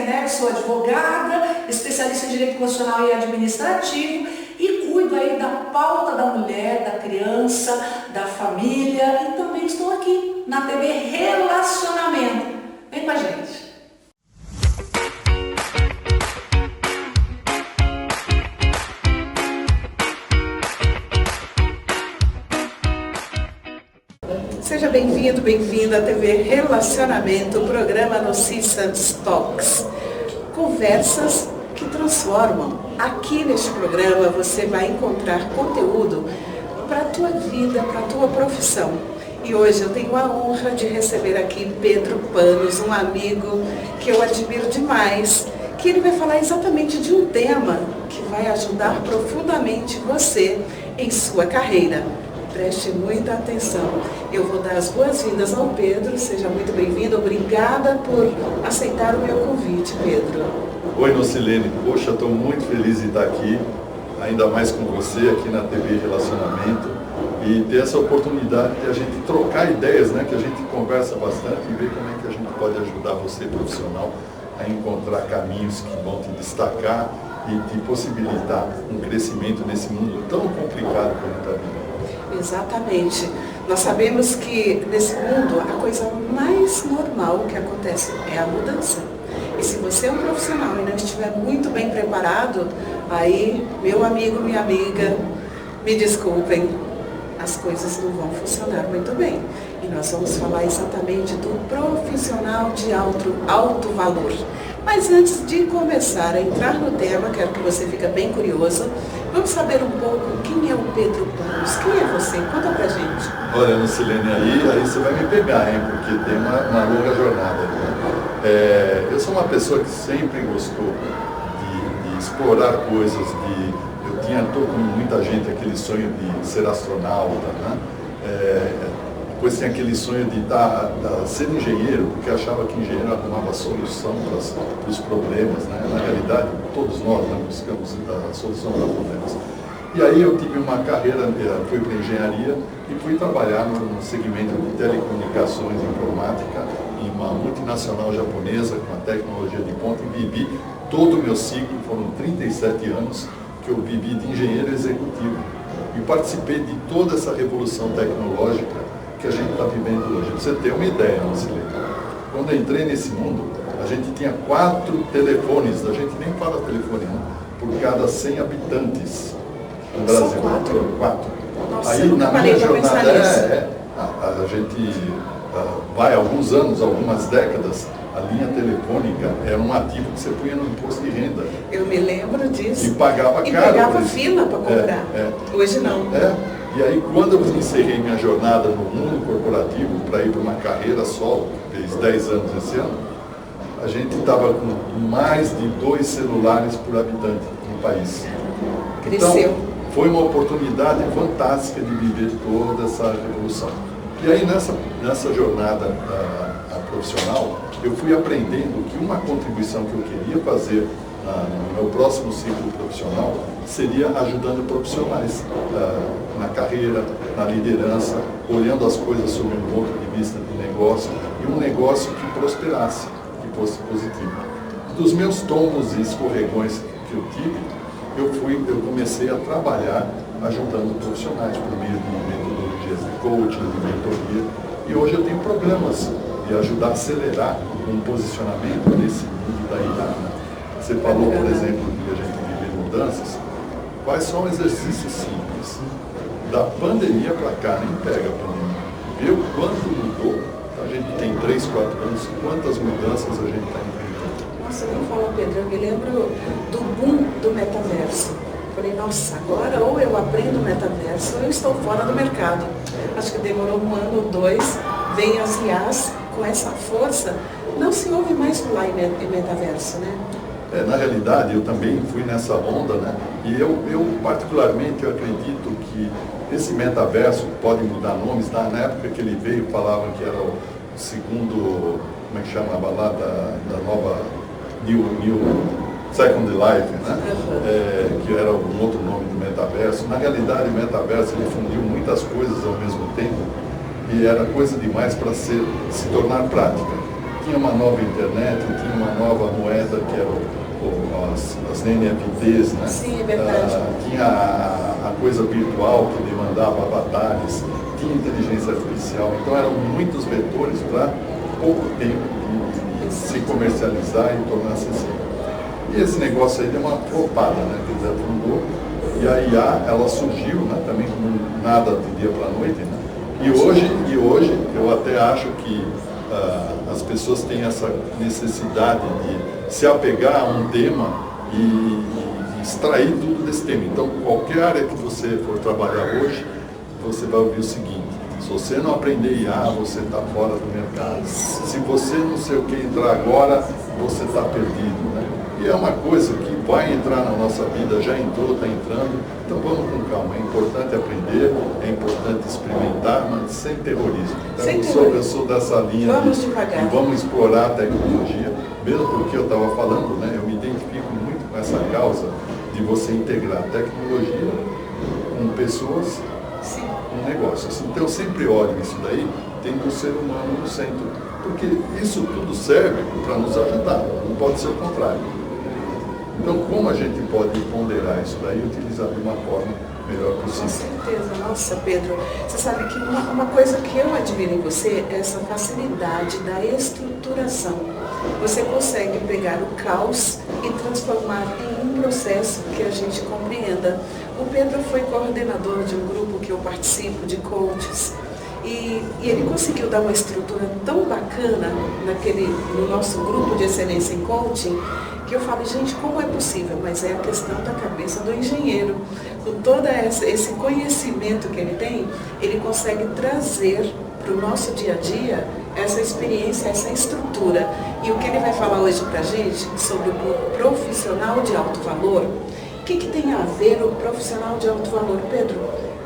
Werneck, sou advogada, especialista em Direito Constitucional e Administrativo e cuido aí da pauta da mulher, da criança, da família e também estou aqui na TV Relacionamento. Vem com a gente. Seja bem-vindo, bem-vinda à TV Relacionamento, o programa Nossissas Talks. Conversas que transformam. Aqui neste programa você vai encontrar conteúdo para a tua vida, para a tua profissão. E hoje eu tenho a honra de receber aqui Pedro Panos, um amigo que eu admiro demais, que ele vai falar exatamente de um tema que vai ajudar profundamente você em sua carreira. Preste muita atenção. Eu vou dar as boas-vindas ao Pedro. Seja muito bem-vindo. Obrigada por aceitar o meu convite, Pedro. Oi, Nocilene. Poxa, estou muito feliz de estar aqui, ainda mais com você aqui na TV Relacionamento, e ter essa oportunidade de a gente trocar ideias, né? Que a gente conversa bastante e ver como é que a gente pode ajudar você, profissional, a encontrar caminhos que vão te destacar e te possibilitar um crescimento nesse mundo tão complicado como está vindo. Exatamente. Nós sabemos que nesse mundo a coisa mais normal que acontece é a mudança. E se você é um profissional e não estiver muito bem preparado, aí, meu amigo, minha amiga, me desculpem, as coisas não vão funcionar muito bem. E nós vamos falar exatamente do profissional de alto valor. Mas antes de começar a entrar no tema, quero que você fique bem curioso. Vamos saber um pouco quem é o Pedro Panos. Quem é você? Conta pra gente. Olha, Nocilene, aí você vai me pegar, hein? Porque tem uma longa jornada. Né? Eu sou uma pessoa que sempre gostou de explorar coisas, estou com muita gente aquele sonho de ser astronauta, né? Depois tem aquele sonho de ser engenheiro, porque achava que engenheiro arrumava a solução para os problemas, né? Na realidade, todos nós, né, buscamos a solução para problemas. E aí eu tive uma carreira, fui para engenharia e fui trabalhar no segmento de telecomunicações e informática em uma multinacional japonesa com a tecnologia de ponta e vivi todo o meu ciclo, foram 37 anos que eu vivi de engenheiro executivo e participei de toda essa revolução tecnológica que a gente está vivendo hoje. Pra você ter uma ideia, Nocilene, quando eu entrei nesse mundo, a gente tinha 4 telefones, a gente nem fala telefone, né? Por cada 100 habitantes no Brasil. Só 4? Nossa, aí na minha jornada, a gente vai há alguns anos, algumas décadas, a linha telefônica era um ativo que você punha no imposto de renda. Eu me lembro disso. E pagava caro. E pegava fila para comprar. Hoje não. E aí, quando eu encerrei minha jornada no mundo corporativo para ir para uma carreira solo, fez 10 anos esse ano, a gente estava com mais de 2 celulares por habitante no país. Cresceu. Então, foi uma oportunidade fantástica de viver toda essa revolução. E aí, nessa jornada profissional, eu fui aprendendo que uma contribuição que eu queria fazer no meu próximo ciclo profissional seria ajudando profissionais na carreira, na liderança, olhando as coisas sob um ponto de vista de negócio e um negócio que prosperasse, que fosse positivo. Dos meus tombos e escorregões que eu tive, eu comecei a trabalhar ajudando profissionais por meio de metodologias de coaching, de mentoria, e hoje eu tenho programas de ajudar a acelerar um posicionamento nesse mundo da IA. Você falou, por exemplo, que a gente vive mudanças. Quais são exercícios simples? Da pandemia para cá, nem pega a pandemia. Vê o quanto mudou. A gente tem 3, 4 anos, quantas mudanças a gente está enfrentando. Nossa, não fala, Pedro, eu me lembro do boom do metaverso. Falei, nossa, agora ou eu aprendo o metaverso ou eu estou fora do mercado. Acho que demorou 1 ano ou 2, vem as IAs com essa força. Não se ouve mais falar em metaverso, né? Na realidade, eu também fui nessa onda, né? E eu particularmente, eu acredito que esse metaverso pode mudar nomes. Na época que ele veio, falavam que era o segundo, como é que chamava lá, da nova New Second Life, né? Que era um outro nome do metaverso. Na realidade, o metaverso ele fundiu muitas coisas ao mesmo tempo e era coisa demais para se tornar prática. Tinha uma nova internet, tinha uma nova nova moeda, que era as NFTs, né? Sim, é verdade. Tinha a coisa virtual que demandava avatares, tinha inteligência artificial, então eram muitos vetores para pouco tempo de se comercializar e tornar acessível. E esse negócio aí deu uma flopada, né? Quer dizer, afundou. E a IA, ela surgiu, né? Também como nada de dia para a noite, né? E hoje eu até acho que as pessoas têm essa necessidade de se apegar a um tema e extrair tudo desse tema. Então, qualquer área que você for trabalhar hoje, você vai ouvir o seguinte: se você não aprender IA, você está fora do mercado. Se você não sei o que entrar agora, você está perdido, né? E é uma coisa que vai entrar na nossa vida, já entrou, está entrando, então vamos com calma. É importante aprender, é importante experimentar, mas sem terrorismo. Então, eu sou dessa linha vamos devagar. E vamos explorar a tecnologia, mesmo porque eu estava falando, né? Eu me identifico muito com essa causa de você integrar tecnologia com pessoas, com negócios. Então eu sempre olho isso daí, tendo o ser humano no centro, porque isso tudo serve para nos ajudar, não pode ser o contrário. Então, como a gente pode ponderar isso daí e utilizar de uma forma melhor possível? Com certeza. Nossa, Pedro, você sabe que uma coisa que eu admiro em você é essa facilidade da estruturação. Você consegue pegar o caos e transformar em um processo que a gente compreenda. O Pedro foi coordenador de um grupo que eu participo, de coaches, e ele conseguiu dar uma estrutura tão bacana no nosso grupo de excelência em coaching, que eu falo, gente, como é possível? Mas é a questão da cabeça do engenheiro. Com todo esse conhecimento que ele tem, ele consegue trazer para o nosso dia a dia essa experiência, essa estrutura. E o que ele vai falar hoje para a gente sobre o profissional de alto valor, o que tem a ver o profissional de alto valor, Pedro?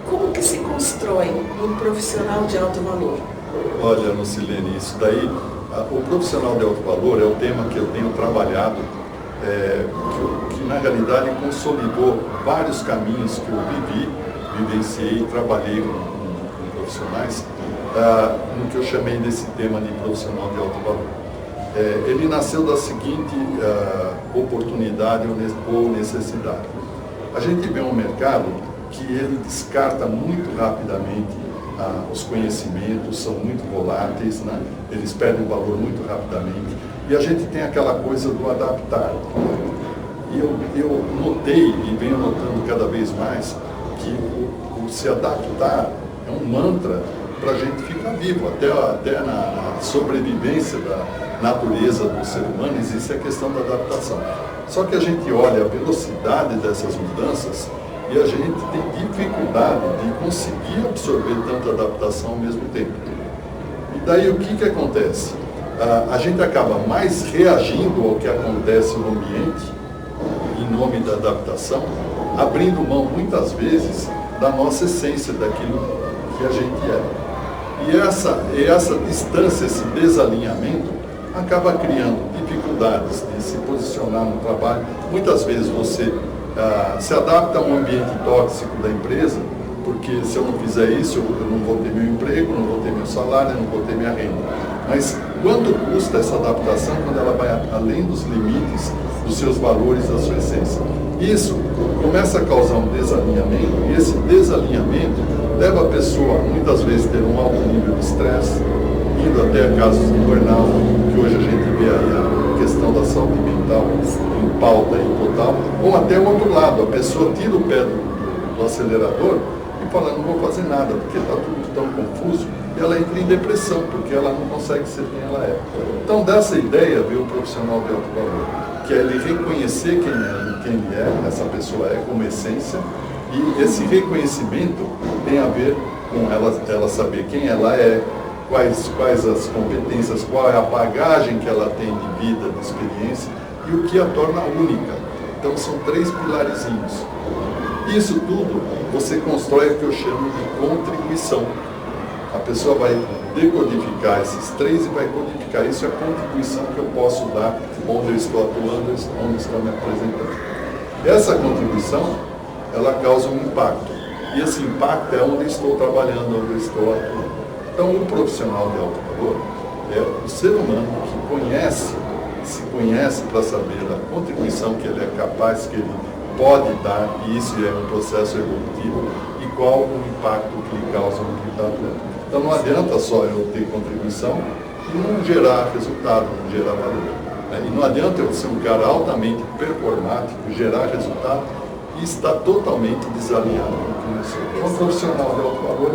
Como que se constrói um profissional de alto valor? Olha, Lucilene, isso daí, o profissional de alto valor é o tema que eu tenho trabalhado, que na realidade consolidou vários caminhos que eu vivenciei e trabalhei com profissionais, no que eu chamei desse tema de profissional de alto valor. Ele nasceu da seguinte oportunidade ou necessidade. A gente vê um mercado que ele descarta muito rapidamente os conhecimentos, são muito voláteis, né? Eles perdem o valor muito rapidamente. E a gente tem aquela coisa do adaptar. E eu notei, e venho notando cada vez mais, que o se adaptar é um mantra para a gente ficar vivo. Até na sobrevivência da natureza do ser humano existe a questão da adaptação. Só que a gente olha a velocidade dessas mudanças e a gente tem dificuldade de conseguir absorver tanta adaptação ao mesmo tempo. E daí o que acontece? A gente acaba mais reagindo ao que acontece no ambiente, em nome da adaptação, abrindo mão muitas vezes da nossa essência, daquilo que a gente é. E essa distância, esse desalinhamento, acaba criando dificuldades de se posicionar no trabalho. Muitas vezes você se adapta a um ambiente tóxico da empresa, porque se eu não fizer isso, eu não vou ter meu emprego, não vou ter meu salário, não vou ter minha renda. Mas quanto custa essa adaptação quando ela vai além dos limites dos seus valores, da sua essência? Isso começa a causar um desalinhamento, e esse desalinhamento leva a pessoa, muitas vezes, a ter um alto nível de estresse, indo até casos de burnout, que hoje a gente vê aí a questão da saúde mental em pauta e total, ou até o outro lado, a pessoa tira o pé do acelerador e fala, não vou fazer nada, porque está tudo tão confuso, e ela entra em depressão, porque ela não consegue ser quem ela é. Então, dessa ideia veio o profissional de alto valor, que é ele reconhecer quem ele é, essa pessoa é como essência, e esse reconhecimento tem a ver com ela saber quem ela é, quais as competências, qual é a bagagem que ela tem de vida, de experiência, e o que a torna única. Então são 3 pilarzinhos. Isso tudo você constrói o que eu chamo de contribuição. A pessoa vai decodificar esses 3 e vai codificar. Isso é a contribuição que eu posso dar onde eu estou atuando, onde estou me apresentando. Essa contribuição, ela causa um impacto. E esse impacto é onde estou trabalhando, onde estou atuando. Então, o profissional de alto valor é o ser humano que conhece, se conhece para saber a contribuição que ele é capaz, que ele pode dar, e isso é um processo evolutivo, e qual o impacto que ele causa no que está atuando. Então não adianta só eu ter contribuição e não gerar resultado, não gerar valor. E não adianta eu ser um cara altamente performático, gerar resultado e estar totalmente desalinhado com o que eu sou. Então, um profissional de alto valor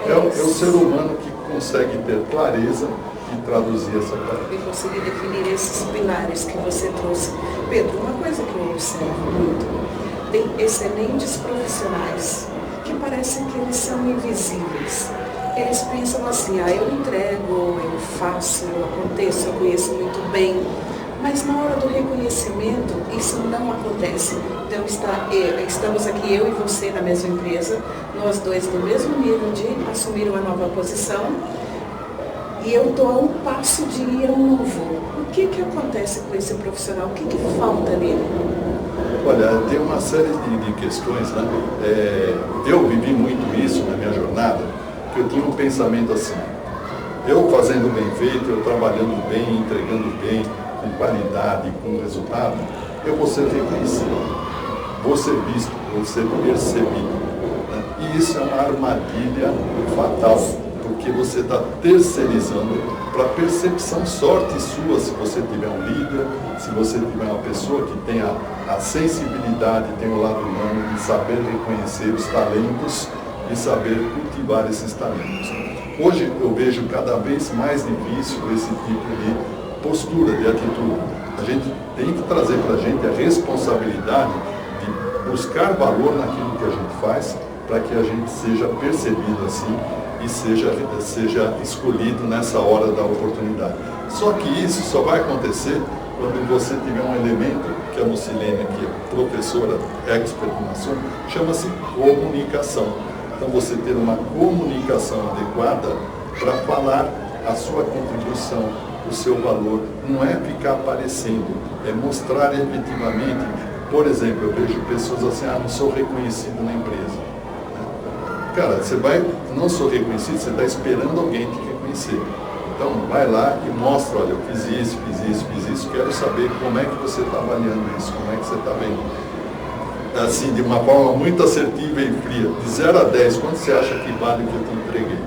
é o ser humano que consegue ter clareza e traduzir essa clareza. E conseguir definir esses pilares que você trouxe. Pedro, uma coisa que eu observo muito, tem excelentes profissionais que parecem que eles são invisíveis. Eles pensam assim, eu entrego, eu faço, eu aconteço, eu conheço muito bem, mas na hora do reconhecimento isso não acontece. Então estamos aqui, eu e você, na mesma empresa, nós dois no mesmo nível de assumir uma nova posição, e eu estou a um passo de ir a um novo. O que acontece com esse profissional? O que falta nele? Olha, tem uma série de questões, né? Eu vivi muito isso na minha jornada, que eu tinha um pensamento assim, eu fazendo bem feito, eu trabalhando bem, entregando bem, com qualidade, com resultado, eu vou ser reconhecido, vou ser visto, vou ser percebido. Né? E isso é uma armadilha fatal, porque você está terceirizando para percepção, sorte sua, se você tiver um líder, se você tiver uma pessoa que tenha a sensibilidade, tem o lado humano de saber reconhecer os talentos e saber cultivar esses talentos. Hoje eu vejo cada vez mais difícil esse tipo de postura, de atitude. A gente tem que trazer para a gente a responsabilidade de buscar valor naquilo que a gente faz, para que a gente seja percebido assim e seja escolhido nessa hora da oportunidade. Só que isso só vai acontecer quando você tiver um elemento que a Lucilene, que é professora expert no assunto, chama-se comunicação. Então você ter uma comunicação adequada para falar a sua contribuição, o seu valor, não é ficar aparecendo, é mostrar efetivamente. Por exemplo, eu vejo pessoas assim, não sou reconhecido na empresa. Cara, você não sou reconhecido, você está esperando alguém te reconhecer. Então, vai lá e mostra, olha, eu fiz isso, quero saber como é que você está avaliando isso, como é que você está vendo. Assim, de uma forma muito assertiva e fria, de 0 a 10, quanto você acha que vale o que eu te entreguei?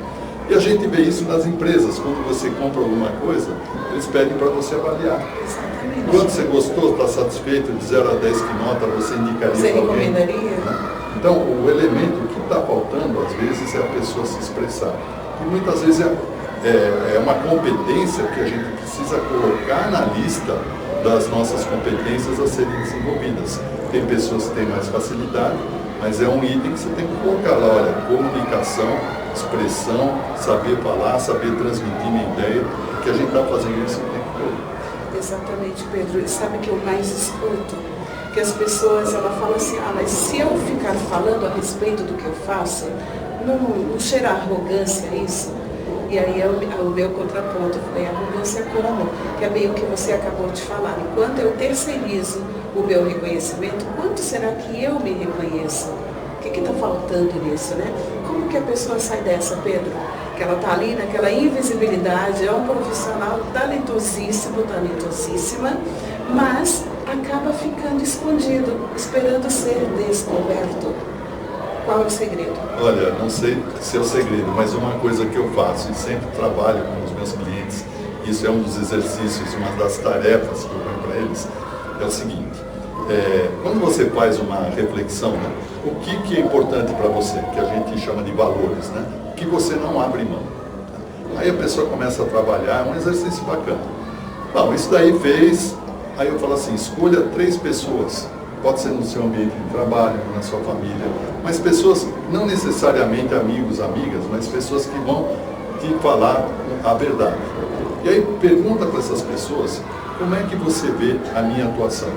E a gente vê isso nas empresas, quando você compra alguma coisa, eles pedem para você avaliar. Exatamente. Quanto você gostou, está satisfeito, de 0 a 10 que nota você indicaria para alguém? Você recomendaria? Né? Então, o elemento que está faltando, às vezes, é a pessoa se expressar. E muitas vezes é uma competência que a gente precisa colocar na lista das nossas competências a serem desenvolvidas. Tem pessoas que têm mais facilidade, mas é um item que você tem que colocar lá, olha, comunicação, expressão, saber falar, saber transmitir minha ideia, que a gente está fazendo isso o tempo todo. Exatamente, Pedro. E sabe que eu mais escuto? Que as pessoas, ela fala assim, mas se eu ficar falando a respeito do que eu faço, não cheira arrogância isso? E aí é o meu contraponto. Eu falei, arrogância como? Que é bem o que você acabou de falar. Enquanto eu terceirizo o meu reconhecimento, quanto será que eu me reconheço? O que está faltando nisso, né? Como que a pessoa sai dessa, Pedro? Que ela está ali naquela invisibilidade, é um profissional talentosíssimo, talentosíssima, mas acaba ficando escondido, esperando ser descoberto. Qual é o segredo? Olha, não sei se é o segredo, mas uma coisa que eu faço e sempre trabalho com os meus clientes, isso é um dos exercícios, uma das tarefas que eu dou para eles, é o seguinte, quando você faz uma reflexão, né, o que é importante para você, que a gente chama de valores, né, o que você não abre mão. Aí a pessoa começa a trabalhar, é um exercício bacana. Bom, isso daí fez, aí eu falo assim, escolha 3 pessoas, pode ser no seu ambiente de trabalho, na sua família, mas pessoas, não necessariamente amigos, amigas, mas pessoas que vão te falar a verdade. E aí pergunta para essas pessoas, como é que você vê a minha atuação?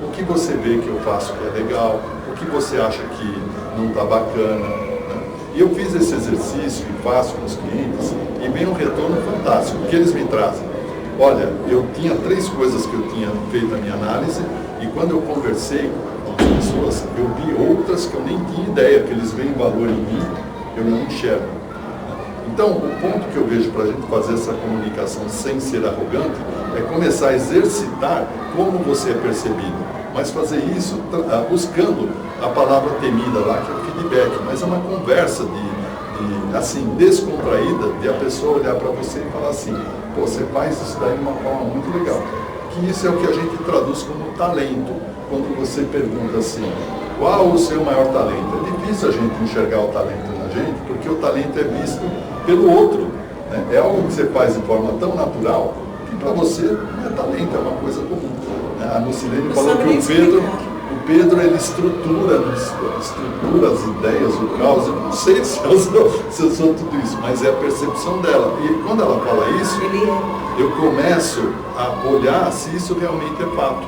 O que você vê que eu faço que é legal? O que você acha que não está bacana? Né? E eu fiz esse exercício e faço com os clientes e vem um retorno fantástico. O que eles me trazem? Olha, eu tinha 3 coisas que eu tinha feito a minha análise e quando eu conversei com as pessoas, eu vi outras que eu nem tinha ideia, que eles veem valor em mim, eu não enxergo. Então, o ponto que eu vejo para a gente fazer essa comunicação sem ser arrogante é começar a exercitar como você é percebido, mas fazer isso buscando a palavra temida lá, que é o feedback, mas é uma conversa assim, descontraída, de a pessoa olhar para você e falar assim, pô, você faz isso daí de uma forma muito legal. Que isso é o que a gente traduz como talento, quando você pergunta assim, qual o seu maior talento? É difícil a gente enxergar o talento na gente, porque o talento é visto pelo outro, né? É algo que você faz de forma tão natural, que para você não é talento, é uma coisa comum. A Lucilene falou que o Pedro ele estrutura as ideias, o caos. Eu não sei se eu sou tudo isso, mas é a percepção dela. E quando ela fala isso, eu começo a olhar se isso realmente é fato.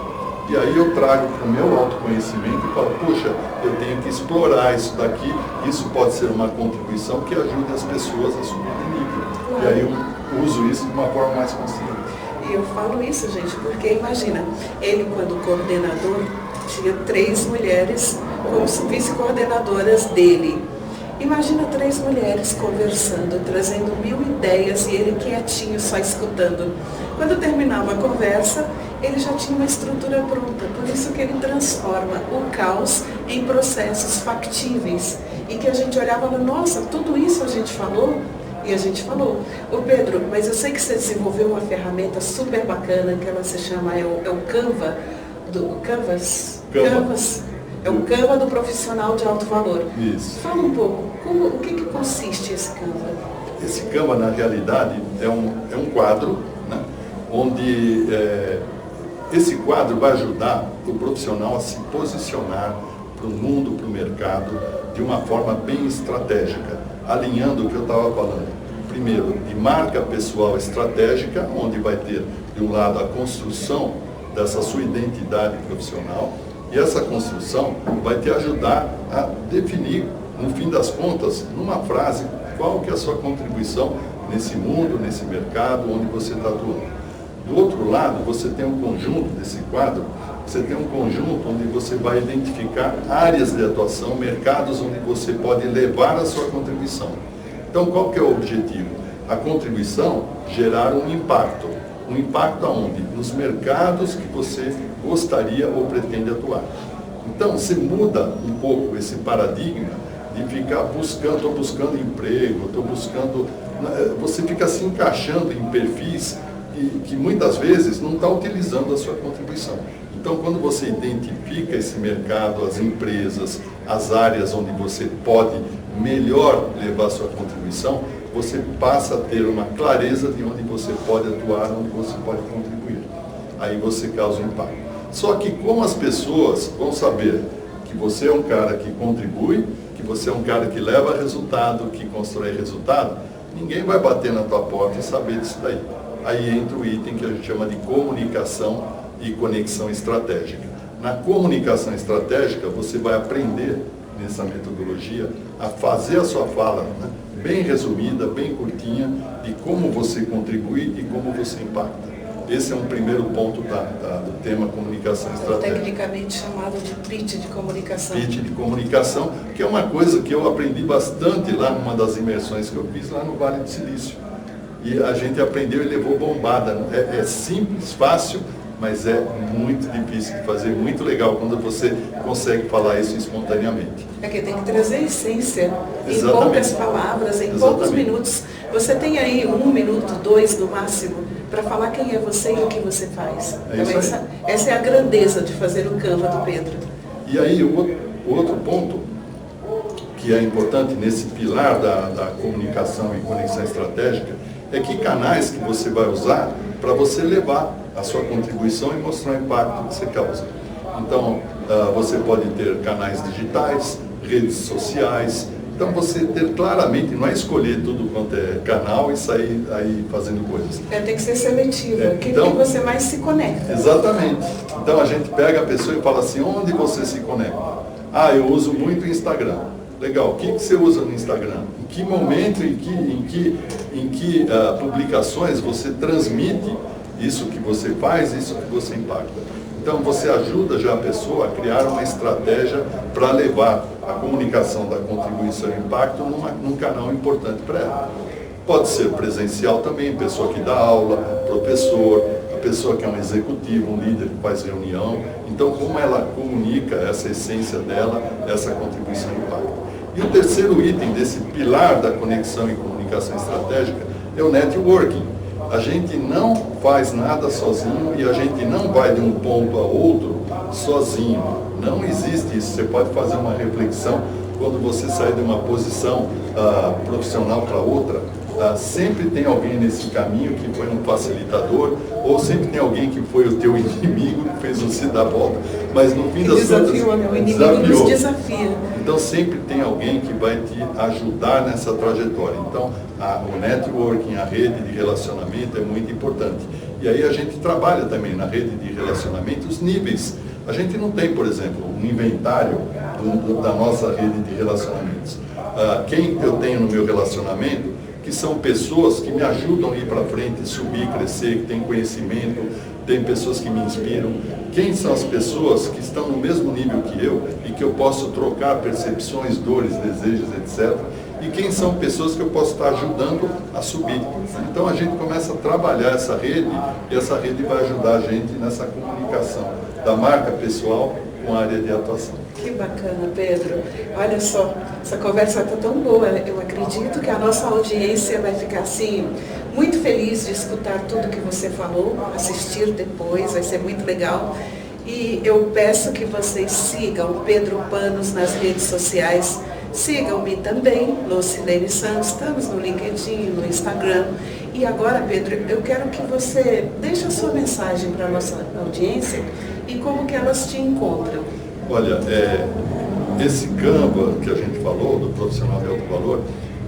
E aí eu trago para o meu autoconhecimento e falo, poxa, eu tenho que explorar isso daqui, isso pode ser uma contribuição que ajude as pessoas a subir de nível. E aí eu uso isso de uma forma mais consciente. E eu falo isso, gente, porque imagina, ele quando coordenador, tinha 3 mulheres como vice-coordenadoras dele. Imagina 3 mulheres conversando, trazendo 1000 ideias e ele quietinho, só escutando. Quando terminava a conversa, ele já tinha uma estrutura pronta. Por isso que ele transforma o caos em processos factíveis. E que a gente olhava e falava, nossa, tudo isso a gente falou? E a gente falou, ô Pedro, mas eu sei que você desenvolveu uma ferramenta super bacana, que ela se chama, é o Canva, Canvas. É o Canva do profissional de alto valor. Isso. Fala um pouco, o que consiste esse Canva? Esse Canva, na realidade, é um quadro, né, onde esse quadro vai ajudar o profissional a se posicionar para o mundo, para o mercado, de uma forma bem estratégica, alinhando o que eu estava falando. Primeiro, de marca pessoal estratégica, onde vai ter, de um lado, a construção dessa sua identidade profissional, e essa construção vai te ajudar a definir, no fim das contas, numa frase, qual que é a sua contribuição nesse mundo, nesse mercado, onde você está atuando. Do outro lado, você tem um conjunto desse quadro, você tem um conjunto onde você vai identificar áreas de atuação, mercados onde você pode levar a sua contribuição. Então, qual que é o objetivo? A contribuição, gerar um impacto. Um impacto aonde? Nos mercados que você gostaria ou pretende atuar. Então, você muda um pouco esse paradigma de ficar buscando, estou buscando emprego, estou buscando... Você fica se encaixando em perfis que muitas vezes não está utilizando a sua contribuição. Então, quando você identifica esse mercado, as empresas, as áreas onde você pode melhor levar a sua contribuição, você passa a ter uma clareza de onde você pode atuar, onde você pode contribuir. Aí você causa um impacto. Só que como as pessoas vão saber que você é um cara que contribui, que você é um cara que leva resultado, que constrói resultado, ninguém vai bater na tua porta e saber disso daí. Aí entra o item que a gente chama de comunicação e conexão estratégica. Na comunicação estratégica, você vai aprender, nessa metodologia, a fazer a sua fala, né, bem resumida, bem curtinha, de como você contribui e como você impacta. Esse é um primeiro ponto do tema comunicação estratégica. Tecnicamente chamado de pitch de comunicação. Pitch de comunicação, que é uma coisa que eu aprendi bastante lá numa das imersões que eu fiz lá no Vale do Silício. E a gente aprendeu e levou bombada. É simples, fácil, mas é muito difícil de fazer, muito legal quando você consegue falar isso espontaneamente. É que tem que trazer a essência, em Exatamente. poucas palavras, em poucos minutos. Você tem aí 1 minuto, 2 no máximo, para falar quem é você e o que você faz. Então, essa é a grandeza de fazer o Canva do Pedro. E aí, o outro ponto que é importante nesse pilar da comunicação e conexão estratégica é que canais que você vai usar para você levar a sua contribuição e mostrar o impacto que você causa. Então, você pode ter canais digitais, redes sociais. Então, você ter claramente, não é escolher tudo quanto é canal e sair aí fazendo coisas. Tem que ser seletivo, aquele então, que você mais se conecta. Exatamente. Então, a gente pega a pessoa e fala assim, onde você se conecta? Ah, eu uso muito o Instagram. Legal, o que você usa no Instagram? Em que momento, em que publicações você transmite isso que você faz, isso que você impacta? Então você ajuda já a pessoa a criar uma estratégia para levar a comunicação da contribuição e impacto num canal importante para ela. Pode ser presencial também, pessoa que dá aula, professor, a pessoa que é um executivo, um líder que faz reunião. Então, como ela comunica essa essência dela, essa contribuição e impacto. E o terceiro item desse pilar da conexão e comunicação estratégica é o networking. A gente não faz nada sozinho e a gente não vai de um ponto a outro sozinho. Não existe isso. Você pode fazer uma reflexão quando você sai de uma posição profissional para outra. Sempre tem alguém nesse caminho que foi um facilitador, ou sempre tem alguém que foi o teu inimigo, que fez você dar volta. Mas no fim das contas, o inimigo nos desafia. Então sempre tem alguém que vai te ajudar nessa trajetória. Então o networking, a rede de relacionamento é muito importante. E aí a gente trabalha também na rede de relacionamento os níveis. A gente não tem, por exemplo, um inventário da nossa rede de relacionamentos. Quem eu tenho no meu relacionamento, que são pessoas que me ajudam a ir para frente, subir, crescer, que têm conhecimento, tem pessoas que me inspiram. Quem são as pessoas que estão no mesmo nível que eu e que eu posso trocar percepções, dores, desejos, etc. E quem são pessoas que eu posso estar ajudando a subir. Então a gente começa a trabalhar essa rede e essa rede vai ajudar a gente nessa comunicação da marca pessoal com a área de atuação. Que bacana, Pedro. Olha só, essa conversa está tão boa. Eu acredito que a nossa audiência vai ficar assim, muito feliz de escutar tudo que você falou, assistir depois, vai ser muito legal. E eu peço que vocês sigam Pedro Panos nas redes sociais. Sigam-me também, Lucilene Santos, estamos no LinkedIn, no Instagram. E agora, Pedro, eu quero que você deixe a sua mensagem para a nossa audiência e como que elas te encontram. Olha, esse Canva que a gente falou, do profissional de alto valor,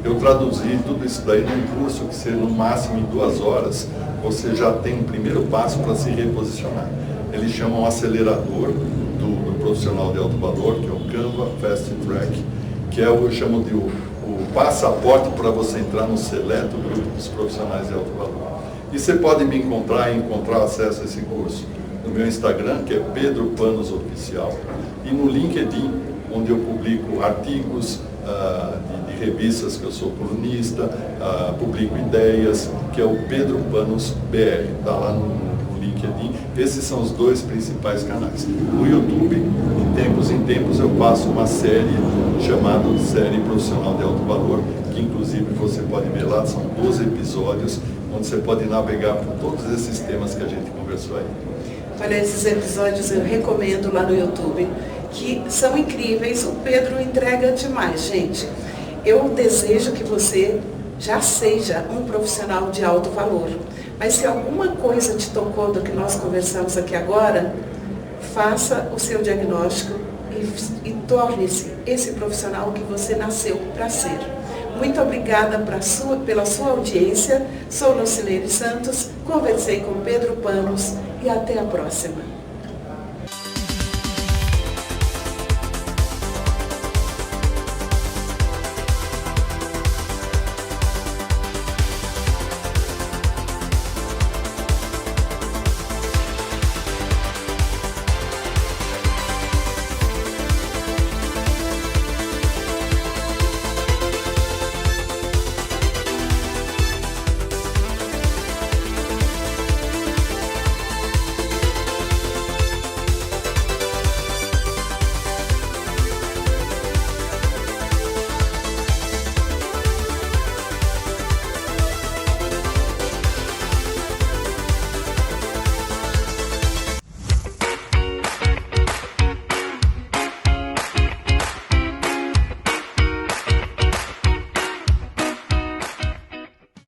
eu traduzi tudo isso daí num curso que seria no máximo em 2 horas, você já tem um primeiro passo para se reposicionar. Eles chamam um acelerador do profissional de alto valor, que é o Canva Fast Track, que é eu chamo de o passaporte para você entrar no seleto grupo dos profissionais de alto valor. E você pode me encontrar e encontrar acesso a esse curso no meu Instagram, que é Pedro Panos Oficial, e no LinkedIn, onde eu publico artigos de revistas que eu sou colunista, publico ideias, que é o Pedro Panos BR, está lá no LinkedIn. Esses são os 2 principais canais. No YouTube, de tempos em tempos, eu faço uma série chamada Série Profissional de Alto Valor, que inclusive você pode ver lá, são 12 episódios, onde você pode navegar por todos esses temas que a gente conversou aí. Olha, esses episódios eu recomendo lá no YouTube, que são incríveis. O Pedro entrega demais, gente. Eu desejo que você já seja um profissional de alto valor. Mas se alguma coisa te tocou do que nós conversamos aqui agora, faça o seu diagnóstico e torne-se esse profissional que você nasceu para ser. Muito obrigada pela sua audiência. Sou Lucilene Santos, conversei com Pedro Panos e até a próxima.